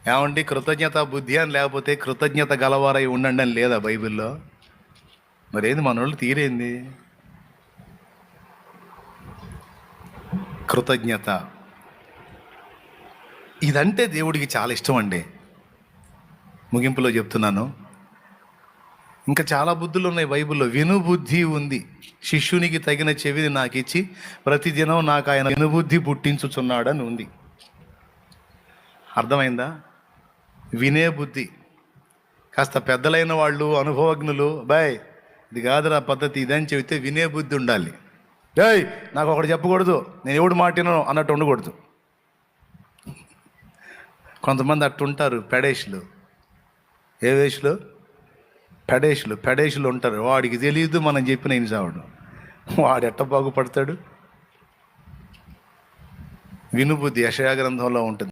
ఏమండి, కృతజ్ఞత బుద్ధి అని లేకపోతే కృతజ్ఞత గలవారై ఉండండి అని లేదా బైబిల్లో? మరేంది మనోళ్ళు తీరేంది? కృతజ్ఞత ఇదంటే దేవుడికి చాలా ఇష్టం అండి. ముగింపులో చెప్తున్నాను, ఇంకా చాలా బుద్ధులు ఉన్నాయి బైబిల్లో. వినుబుద్ధి ఉంది, శిష్యునికి తగిన చెవిని నాకు ఇచ్చి ప్రతిదినం నాకు ఆయన వినుబుద్ధి పుట్టించుచున్నాడని ఉంది. అర్థమైందా? వినే బుద్ధి. కాస్త పెద్దలైన వాళ్ళు, అనుభవజ్ఞులు, బాయ్ ఇది కాదురా పద్ధతి, ఇదని చెబితే వినే బుద్ధి ఉండాలి. ఏయ్ నాకు ఒకటి చెప్పకూడదు, నేను ఎవడు మాటినో అన్నట్టు ఉండకూడదు. కొంతమంది అట్టుంటారు, పెడేషులు. ఏ వేషులు? పెడేషులు ఉంటారు. వాడికి తెలియదు మనం చెప్పిన ఇన్సావాడు, వాడు ఎట్ట బాగుపడతాడు? వినుబుద్ధి యెషయా గ్రంథంలో ఉంటుంది.